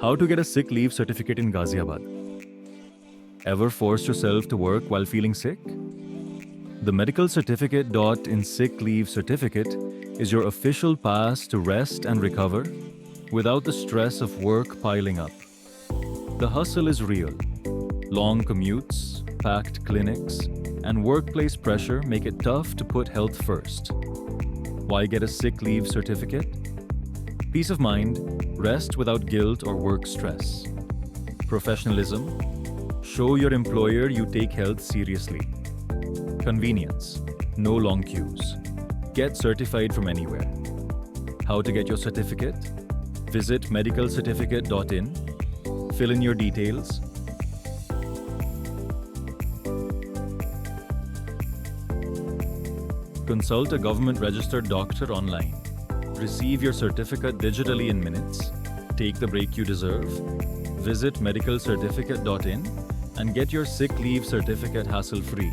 How to get a sick leave certificate in Ghaziabad? Ever forced yourself to work while feeling sick? The medical certificate in sick leave certificate is your official pass to rest and recover without the stress of work piling up. The hustle is real. Long commutes, packed clinics, and workplace pressure make it tough to put health first. Why get a sick leave certificate? Peace of mind, rest without guilt or work stress. Professionalism, show your employer you take health seriously. Convenience, no long queues. Get certified from anywhere. How to get your certificate? Visit medicalcertificate.in, fill in your details, consult a government-registered doctor online. Receive your certificate digitally in minutes. Take the break you deserve. Visit medicalcertificate.in and get your sick leave certificate hassle-free.